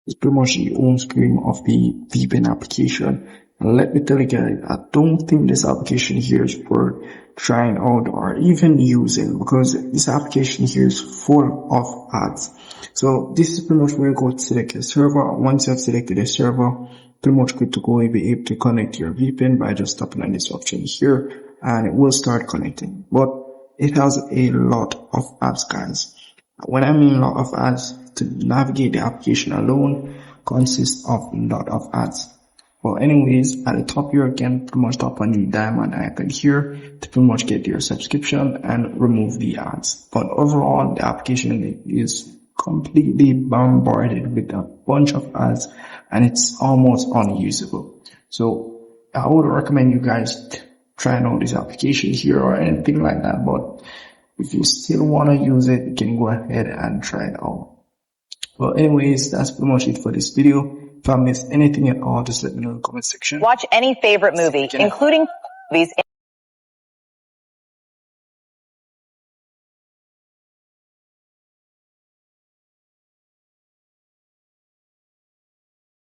It's pretty much the home screen of the VPN application. And let me tell you guys, I don't think this application here is worth trying out or even using, because this application here is full of ads. So this is pretty much where you go to select a server. Once you have selected a server, pretty much good to go. You'll be able to connect your VPN by just tapping on this option here, and it will start connecting. But it has a lot of ads, guys. When I mean a lot of ads, to navigate the application alone consists of a lot of ads. Well, anyways, at the top here, again, pretty much tap on the diamond icon here to pretty much get your subscription and remove the ads. But overall, the application is completely bombarded with a bunch of ads, and it's almost unusable. So I would recommend you guys trying out this application here or anything like that. But if you still want to use it, you can go ahead and try it out. Well, anyways, that's pretty much it for this video. If I missed anything at all, just let me know in the comment section. Watch any favorite movie, including movies.